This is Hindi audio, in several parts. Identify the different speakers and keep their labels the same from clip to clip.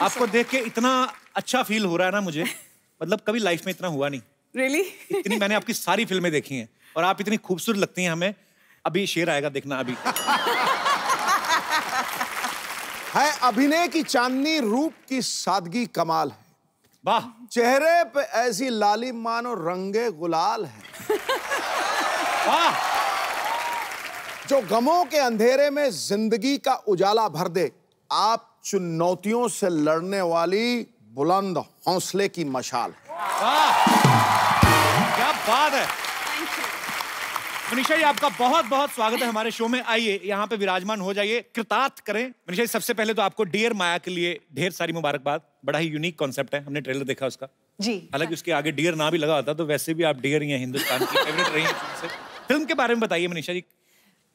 Speaker 1: आपको देख के इतना अच्छा फील हो रहा है ना मुझे, मतलब कभी लाइफ में इतना हुआ नहीं।
Speaker 2: Really?
Speaker 1: इतनी मैंने आपकी सारी फिल्में देखी हैं और आप इतनी खूबसूरत लगती हैं हमें। अभी शेर आएगा, देखना अभी।
Speaker 3: है अभिनय की चांदनी, रूप की सादगी कमाल है।
Speaker 1: वाह।
Speaker 3: चेहरे पे ऐसी लाली मानो रंगे गुलाल है।
Speaker 1: वाह।
Speaker 3: जो गमों के अंधेरे में जिंदगी का उजाला भर दे। आप चुनौतियों से लड़ने वाली बुलंद हौसले की मशाल है।
Speaker 1: वाह, क्या बात है। मनीषा जी, आपका बहुत बहुत स्वागत है हमारे शो में। आइए यहाँ पे विराजमान हो जाइए, कृतार्थ करें। मनीषा जी, सबसे पहले तो आपको डियर माया के लिए ढेर सारी मुबारकबाद। बड़ा ही यूनिक कॉन्सेप्ट है, हमने ट्रेलर देखा उसका
Speaker 2: जी।
Speaker 1: हालांकि उसके आगे डियर ना भी लगा होता तो वैसे भी आप डियर ही हैं, हिंदुस्तान की फेवरेट रही हैं। फिल्म के बारे में बताइए मनीषा जी।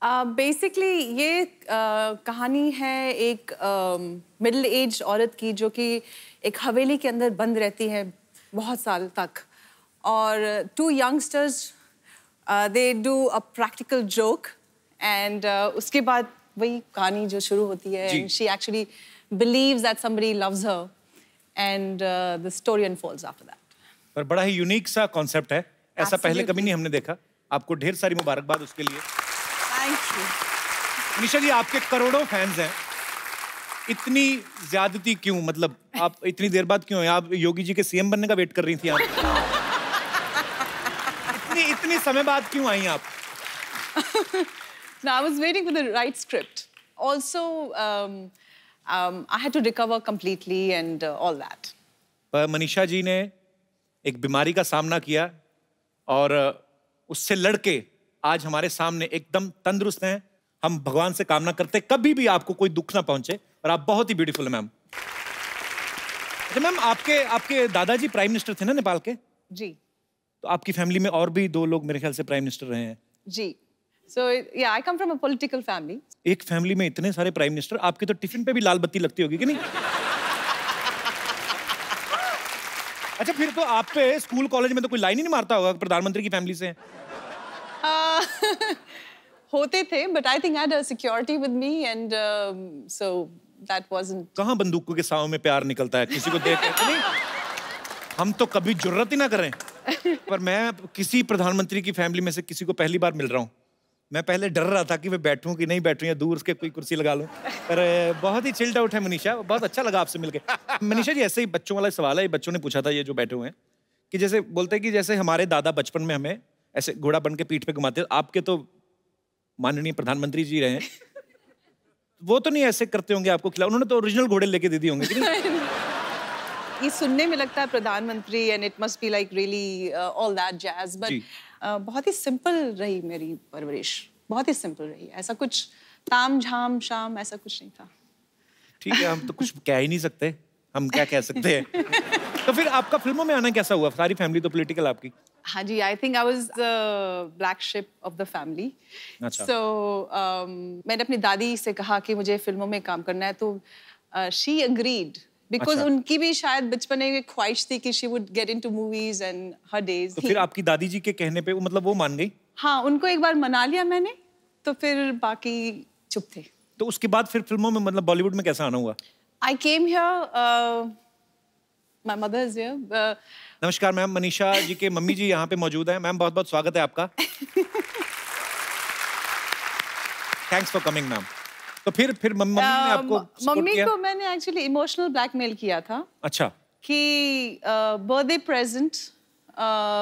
Speaker 2: बेसिकली ये कहानी है एक मिडिल एज औरत की जो कि एक हवेली के अंदर बंद रहती है बहुत साल तक, और two youngsters they do a practical joke and उसके बाद वही कहानी जो शुरू होती है, and she actually believes that somebody loves her and the story unfolds after that.
Speaker 1: पर बड़ा ही यूनिक सा कॉन्सेप्ट है, ऐसा पहले कभी नहीं हमने देखा। आपको ढेर सारी मुबारकबाद उसके लिए।
Speaker 2: Thank you.
Speaker 1: मनीषा जी, आपके करोड़ों फैंस हैं, इतनी ज्यादती क्यों? मतलब आप इतनी देर बाद क्यों? आप योगी जी के सीएम बनने का वेट कर रही थी आप? इतनी समय बाद क्यों आई आप?
Speaker 2: No, I was waiting for the right script. Also, I had to recover completely and all that.
Speaker 1: पर मनीषा जी ने एक बीमारी का सामना किया और उससे लड़के आज हमारे सामने एकदम तंदुरुस्त हैं। हम भगवान से कामना करते कभी भी आपको कोई दुख ना पहुंचे, और आप बहुत ही ब्यूटीफुल है मैम। अच्छा मैम, आपके दादाजी प्राइम मिनिस्टर थे ना नेपाल के?
Speaker 2: जी।
Speaker 1: तो आपकी फैमिली में और भी 2 लोग मेरे ख्याल से प्राइम मिनिस्टर रहे हैं।
Speaker 2: जी। So yeah, I come from a political family.
Speaker 1: एक फैमिली में इतने सारे प्राइम मिनिस्टर, आपके तो टिफिन पे भी लाल बत्ती लगती होगी कि नहीं? अच्छा, फिर तो आप पे स्कूल कॉलेज में तो कोई लाइन ही नहीं मारता होगा प्रधानमंत्री की फैमिली से?
Speaker 2: होते थे, but I think I had a security with me and so that wasn't.
Speaker 1: कहाँ बंदूकों के साँव में प्यार निकलता है किसी को देख के? नहीं, हम तो कभी जुर्रत ही ना करें। पर मैं किसी प्रधानमंत्री की फैमिली में से किसी को पहली बार मिल रहा हूँ। मैं पहले डर रहा था कि मैं बैठूं कि नहीं बैठूं या दूर उसके कोई कुर्सी लगा लूं, पर बहुत ही चिल्ड आउट है मनीषा। बहुत अच्छा लगा आपसे मिलके। मनीषा जी, ऐसे ही बच्चों वाला सवाल है, ये बच्चों ने पूछा था, ये जो बैठे हुए हैं, कि जैसे बोलते हैं कि जैसे हमारे दादा बचपन में हमें ऐसे घोड़ा बन के पीठ पे घुमाते, आपके तो माननीय प्रधानमंत्री जी रहे हैं, वो तो नहीं ऐसे करते होंगे आपको खिला? उन्होंने तो ओरिजिनल घोड़े लेके दे दिए होंगे कि नहीं?
Speaker 2: ये सुनने में लगता है प्रधानमंत्री and it must be like really all that jazz, but बहुत ही सिंपल रही मेरी परवरिश, बहुत ही सिंपल रही। ऐसा कुछ ताम झाम शाम ऐसा कुछ नहीं था।
Speaker 1: ठीक है, हम तो कुछ कह ही नहीं सकते, हम क्या कह सकते हैं। तो फिर आपका फिल्मों में आना कैसा हुआ? सारी फैमिली तो पॉलिटिकल आपकी।
Speaker 2: हाँ जी, I think I was the black sheep of the family. So मैंने अपनी दादी से कहा कि मुझे फिल्मों में काम करना है, तो शी अग्रीड बिकॉज उनकी भी शायद बचपन में ख्वाहिश थी कि she would get into movies and her days.
Speaker 1: तो फिर आपकी दादी जी के कहने पे मतलब वो मान गई?
Speaker 2: हाँ, उनको एक बार मना लिया मैंने, तो फिर बाकी चुप थे।
Speaker 1: तो उसके बाद फिर फिल्मों में मतलब बॉलीवुड में कैसा आना हुआ?
Speaker 2: I came here, my mother is here.
Speaker 1: नमस्कार मैम, मनीषा जी के मम्मी जी यहाँ पे मौजूद हैं। मैम, बहुत बहुत स्वागत है आपका। Thanks for coming ma'am. तो फिर मम्मी ने आपको
Speaker 2: मम्मी को मैंने एक्चुअली इमोशनल ब्लैकमेल किया था।
Speaker 1: अच्छा।
Speaker 2: कि बर्थडे प्रेजेंट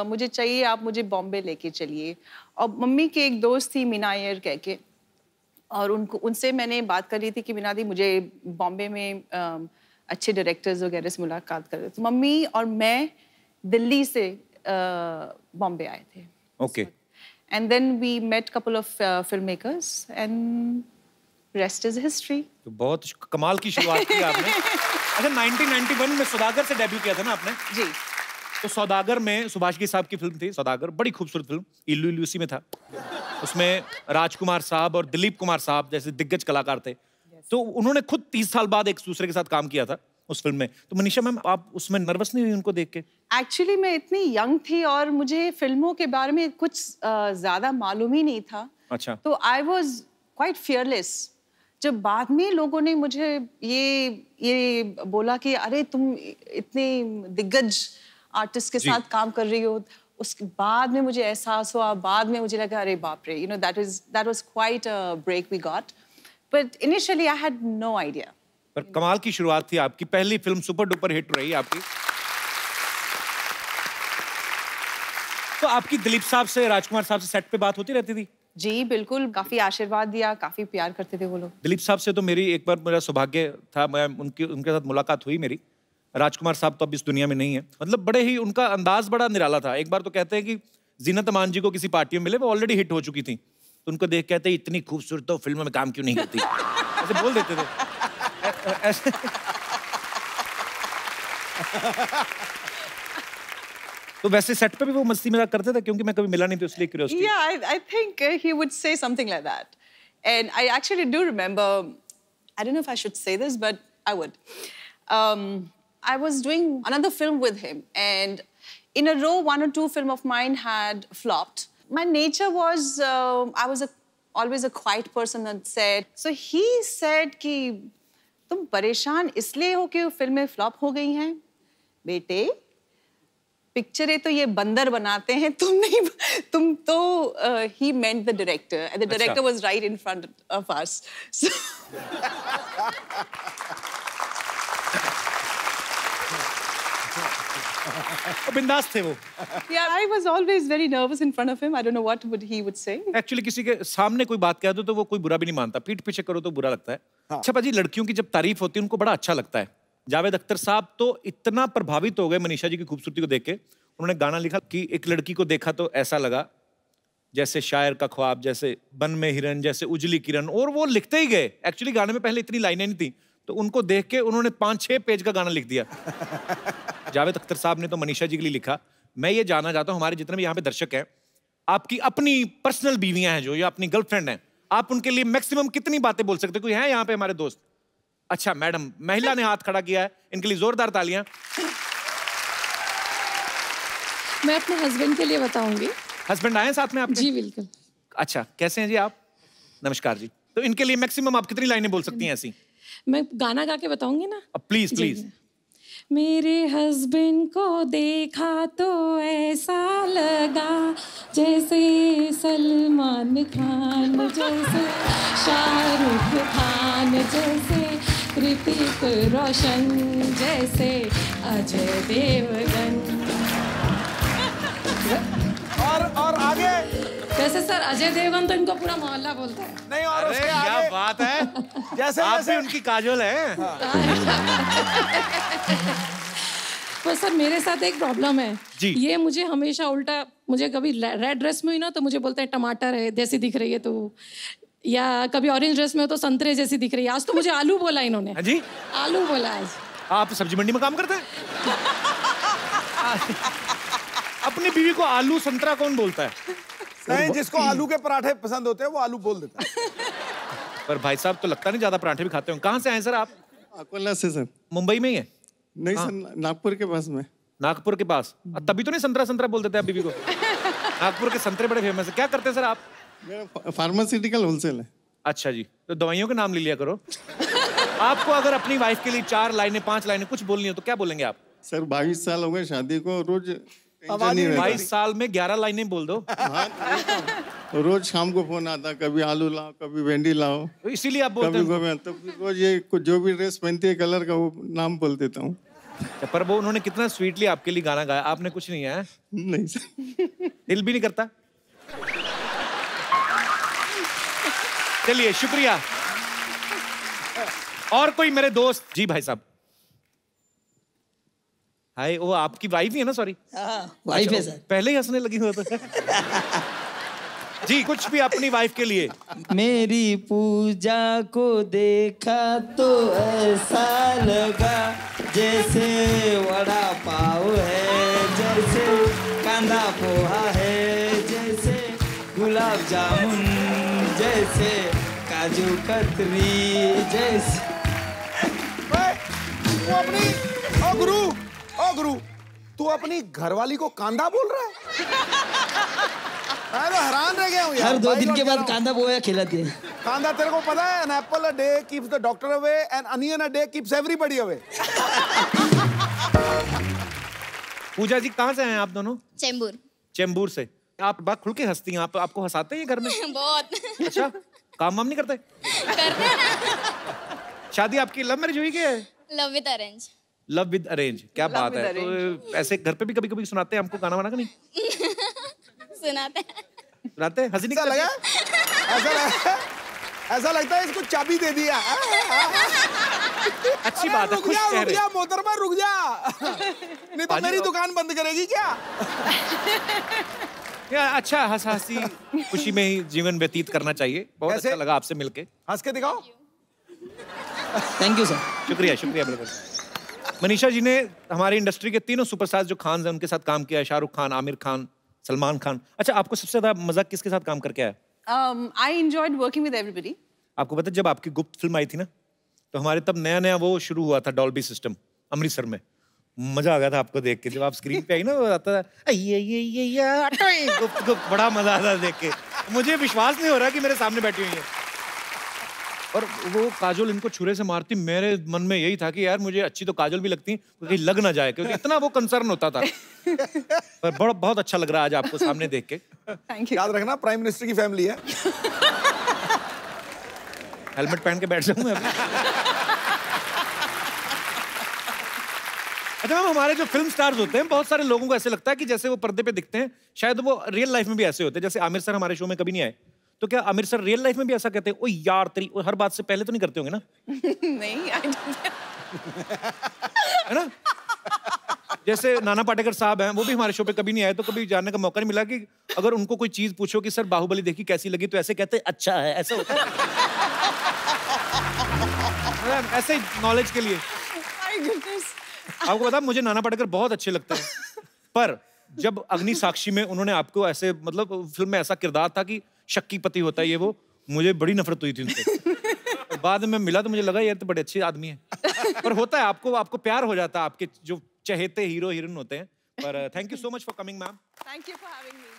Speaker 2: मुझे चाहिए, आप मुझे बॉम्बे लेके चलिए। और मम्मी की एक दोस्त थी मीना अय्यर कह के, और उनसे मैंने बात कर रही थी कि मीना दी मुझे बॉम्बे में अच्छे डायरेक्टर्स वगैरह से मुलाकात कर रहे। तो मम्मी और मैं दिल्ली से बॉम्बे आए थे।
Speaker 1: Okay.
Speaker 2: And then we met couple of film makers and rest is history.
Speaker 1: तो बहुत कमाल की शुरुआत की आपने। अच्छा, 1991 में सौदागर से डेब्यू किया था ना आपने?
Speaker 2: जी।
Speaker 1: तो सौदागर में सुभाष घई साहब की फिल्म थी सौदागर, बड़ी खूबसूरत फिल्म, इल्लू इल्लू उसी में था। उसमें राजकुमार साहब और दिलीप कुमार साहब जैसे दिग्गज कलाकार थे। तो उन्होंने खुद 30 साल बाद एक दूसरे के साथ काम किया था उस फिल्म में। तो मनीषा मैम, आप उसमें नर्वस नहीं हुई उनको देख के?
Speaker 2: एक्चुअली मैं इतनी यंग थी और मुझे फिल्मों के बारे में कुछ ज्यादा मालूम ही नहीं था।
Speaker 1: अच्छा।
Speaker 2: तो आई वॉज क्वाइट फियरलेस। जब बाद में लोगों ने मुझे ये बोला कि अरे तुम इतने दिग्गज आर्टिस्ट के साथ काम कर रही हो, उसके बाद में मुझे एहसास हुआ, बाद में मुझे लगा अरे बाप रे, that was quite a break we got, but initially I had no idea.
Speaker 1: पर कमाल की शुरुआत थी आपकी, पहली फिल्म सुपर डुपर हिट रही आपकी। तो आपकी दिलीप साहब से, राजकुमार साहब से सेट पे बात होती रहती थी?
Speaker 2: जी बिल्कुल, काफी आशीर्वाद दिया, काफी प्यार करते थे वो लोग।
Speaker 1: दिलीप साहब से तो मेरी एक बार मेरा सौभाग्य था, मैं उनके साथ मुलाकात हुई मेरी। राजकुमार साहब तो अब इस दुनिया में नहीं है, मतलब बड़े ही उनका अंदाज बड़ा निराला था। एक बार तो कहते हैं कि जीनत अमान जी को किसी पार्टी में मिले, वो ऑलरेडी हिट हो चुकी थी, तो उनको देख कहते हैं इतनी खूबसूरत तो फिल्म में काम क्यों नहीं करती, ऐसे बोल देते थे ऐसे। तो वैसे सेट पे भी वो मस्ती मजाक करते थे, क्योंकि मैं कभी मिला नहीं था इसलिए curiosity.
Speaker 2: Yeah, I think he would say something like that. And I actually do remember, I don't know if I should say this, but I would. I was doing another film with him, and in a row, 1 or 2 film of mine had flopped. My nature was, I was always a quiet person on set. So he said कि तुम परेशान इसलिए हो कि फिल्में फ्लॉप हो गई हैं, बेटे पिक्चरें तो ये बंदर बनाते हैं, तुम तो he meant the director, and the director was right in front of us. So
Speaker 1: बिंदास थे वो।
Speaker 2: yeah, I was always very nervous in front of him. I don't know what he would say.
Speaker 1: Actually किसी के सामने कोई बात कह दो तो वो कोई बुरा भी नहीं मानता, पीठ पीछे करो तो बुरा लगता है। अच्छा पाजी, लड़कियों की जब तारीफ होती है उनको बड़ा अच्छा लगता है। जावेद अख्तर साहब तो इतना प्रभावित हो गए मनीषा जी की खूबसूरती को देख के, उन्होंने गाना लिखा कि एक लड़की को देखा तो ऐसा लगा जैसे शायर का ख्वाब, जैसे बन में हिरन, जैसे उजली किरण, और वो लिखते ही गए। एक्चुअली गाने में पहले इतनी लाइनें नहीं थी, तो उनको देख के उन्होंने 5-6 पेज का गाना लिख दिया। जावेद अख्तर साहब ने तो मनीषा जी के लिए लिखा। मैं ये जानना चाहता हूँ, हमारे जितने भी यहाँ पे दर्शक हैं, आपकी अपनी पर्सनल बीवियां हैं जो, या अपनी गर्लफ्रेंड हैं, आप उनके लिए मैक्सिमम कितनी बातें बोल सकते हैं? कोई है यहाँ पे हमारे दोस्त? अच्छा मैडम, महिला ने हाथ खड़ा किया है, इनके लिए जोरदार तालियां।
Speaker 4: मैं अपने हस्बैंड के लिए बताऊंगी।
Speaker 1: हस्बैंड आए साथ में आपके?
Speaker 4: जी बिल्कुल।
Speaker 1: अच्छा, कैसे हैं जी आप? नमस्कार जी। तो इनके लिए मैक्सिमम आप कितनी लाइनें बोल सकती हैं ऐसी?
Speaker 4: मैं गाना गा के बताऊंगी ना।
Speaker 1: Please please.
Speaker 4: मेरे हस्बैंड को देखा तो ऐसा लगा जैसे सलमान खान, जैसे शाहरुख खान, जैसे ऋतिक रोशन, जैसे अजय देवगन।
Speaker 3: और आगे?
Speaker 4: वैसे सर अजय देवगन तो इनको पूरा मोहल्ला बोलता है।
Speaker 3: नहीं, और
Speaker 1: अरे
Speaker 3: उसके
Speaker 1: क्या
Speaker 3: आगे?
Speaker 1: बात है,
Speaker 3: जैसे
Speaker 1: आप भी उनकी काजोल हैं।
Speaker 4: पर सर मेरे साथ एक प्रॉब्लम है
Speaker 1: जी।
Speaker 4: ये मुझे हमेशा उल्टा, मुझे कभी रेड ड्रेस में हुई ना तो मुझे बोलते हैं टमाटर है जैसी दिख रही है, तो या कभी ऑरेंज ड्रेस में हो तो संतरे जैसी दिख रही है। आज तो मुझे आलू बोला इन्होंने।
Speaker 1: हाँ जी,
Speaker 4: आलू बोला आज।
Speaker 1: आप सब्जी मंडी में काम करते हैं? अपनी बीवी को आलू संतरा कौन बोलता है?
Speaker 3: नहीं, जिसको आलू के पराठे पसंद होते हैं वो आलू बोल देता है।
Speaker 1: पर भाई साहब तो लगता नहीं ज्यादा पराठे भी खाते हो। कहाँ से आए सर आप?
Speaker 5: अकोला से सर।
Speaker 1: मुंबई में ही है?
Speaker 5: नहीं सर, नागपुर के पास में।
Speaker 1: नागपुर के पास? तभी तो नहीं संतरा संतरा बोल देते आप बीवी को। नागपुर के संतरे बड़े फेमस है। क्या करते हैं सर आप?
Speaker 5: मेरा फार्मास्यूटिकल होलसेल है।
Speaker 1: अच्छा जी, तो दवाइयों के नाम ले लिया करो। आपको अगर अपनी वाइफ के लिए 4 लाइनें 5 लाइनें कुछ बोलनी हो तो क्या बोलेंगे आप?
Speaker 5: सर 22 साल हो गए शादी को, रोज
Speaker 1: 22 साल में 11 लाइनें बोल दो।
Speaker 5: रोज शाम को फोन आता, कभी आलू लाओ, कभी भिंडी लाओ,
Speaker 1: तो इसीलिए आप बोलते
Speaker 5: कभी
Speaker 1: हैं।
Speaker 5: तो रोज ये जो भी ड्रेस पहनती है कलर का वो नाम बोल देता हूँ।
Speaker 1: पर वो उन्होंने कितना स्वीटली आपके लिए गाना गाया, आपने कुछ नहीं है?
Speaker 5: नहीं सर।
Speaker 1: दिल भी नहीं करता? चलिए शुक्रिया। और कोई मेरे दोस्त? जी भाई साहब। हाय, वो आपकी वाइफ ही है ना? सॉरी
Speaker 6: वाइफ है सर।
Speaker 1: पहले ही हंसने लगी हुआ था। जी, कुछ भी अपनी वाइफ के लिए।
Speaker 6: मेरी पूजा को देखा तो ऐसा लगा जैसे वड़ा पाव है, जैसे कांदा पोहा है, जैसे गुलाब जामुन, जैसे काजू कतरी, जैसे
Speaker 3: तू अपनी ओ गुरु तू अपनी घरवाली को कांदा बोल रहा है? मैं तो हैरान रह गया हूँ यार।
Speaker 6: हर 2 दिन के बाद कांदा पोहा खिलाती है।
Speaker 3: कांदा, तेरे को पता है, an apple a day keeps the doctor away, an onion a day keeps everybody away.
Speaker 1: पूजा जी कहाँ से हैं आप दोनों?
Speaker 7: चेंबूर।
Speaker 1: चेंबूर से। आप बात खुल के हंसती हैं, आपको हंसाते हैं घर में?
Speaker 7: बहुत।
Speaker 1: अच्छा, काम वाम नहीं करते?
Speaker 7: करते हैं ना।
Speaker 1: शादी आपकी लव मैरिज हुई क्या है?
Speaker 7: Love with arrange.
Speaker 1: Love with arrange, क्या
Speaker 2: Love
Speaker 1: बात
Speaker 2: with
Speaker 1: है। तो ऐसे घर पे भी कभी कभी सुनाते हैं हमको गाना वाना का नहीं?
Speaker 7: सुनाते हैं।
Speaker 1: सुनाते हैं? हंसी नहीं
Speaker 3: ऐसा लगा?
Speaker 1: करते?
Speaker 3: ऐसा लगता है इसको चाबी दे दिया।
Speaker 1: अच्छी बात है,
Speaker 3: रुक
Speaker 1: खुश
Speaker 3: जा, रुक
Speaker 1: चेहरे।
Speaker 3: जा मोहतरमा, रुक जा। नहीं तो
Speaker 1: पाजी
Speaker 3: मेरी
Speaker 1: और-
Speaker 3: दुकान बंद करेगी क्या?
Speaker 1: या अच्छा हंसी खुशी में ही जीवन व्यतीत करना चाहिए। बहुत
Speaker 3: कैसे?
Speaker 1: अच्छा लगा आपसे मिलके।
Speaker 3: हंस के दिखाओ।
Speaker 6: Thank you sir.
Speaker 1: शुक्रिया शुक्रिया बिल्कुल। मनीषा जी ने हमारी इंडस्ट्री के तीनों सुपरस्टार जो खान हैं उनके साथ काम किया है, शाहरुख खान, आमिर खान, सलमान खान। अच्छा, आपको सबसे ज्यादा मजा किसके साथ काम करके आया?
Speaker 2: I enjoyed working with everybody.
Speaker 1: आपको पता है जब आपकी गुप्त फिल्म आई थी ना, तो हमारे तब नया नया वो शुरू हुआ था डॉल्बी सिस्टम अमृतसर में। मजा आ गया था आपको देख के, जब आप स्क्रीन पे आई ना, वो आता था गुप्त गुप्त, बड़ा मजा आता था देख के। मुझे विश्वास नहीं हो रहा कि मेरे सामने बैठी हुई है। और वो काजोल इनको छुरे से मारती, मेरे मन में यही था कि यार मुझे अच्छी तो काजोल भी लगती, कहीं लग ना जाए, क्योंकि इतना वो कंसर्न होता था। पर बहुत अच्छा लग रहा है आज आपको सामने देख के।
Speaker 2: Thank you.
Speaker 3: याद रखना, प्राइम मिनिस्टर की फैमिली है।
Speaker 1: हेलमेट पहन के बैठ जाऊं मैं अभी। अच्छा मैम, हमारे जो फिल्म स्टार्स होते हैं, बहुत सारे लोगों को ऐसे लगता है कि जैसे वो पर्दे पे दिखते हैं, शायद वो रियल लाइफ में भी ऐसे होते हैं। जैसे आमिर सर हमारे शो में कभी नहीं आए, तो क्या आमिर सर रियल लाइफ में भी ऐसा कहते हैं, ओ यार तेरी, हर बात से पहले तो नहीं करते होंगे ना?
Speaker 2: नहीं, I don't.
Speaker 1: है ना? जैसे नाना पाटेकर साहब हैं, वो भी हमारे शो पे कभी नहीं आए, तो कभी जानने का मौका नहीं मिला कि अगर उनको कोई चीज पूछो कि सर बाहुबली देखी कैसी लगी, तो ऐसे कहते हैं अच्छा है, ऐसा होता है। मतलब ऐसे ही नॉलेज के लिए।
Speaker 2: My goodness.
Speaker 1: आपको पता है, मुझे नाना पाटेकर बहुत अच्छे लगते हैं, पर जब अग्नि साक्षी में उन्होंने आपको ऐसे, मतलब फिल्म में ऐसा किरदार था कि शक्की पति होता है ये वो, मुझे बड़ी नफरत हुई थी उनसे। और बाद में मिला तो मुझे लगा यार तो बड़े अच्छे आदमी है। पर होता है, आपको प्यार हो जाता है आपके जो चहेते हीरो हीरोइन होते हैं। पर thank you so much for coming ma'am.
Speaker 2: Thank you for having me.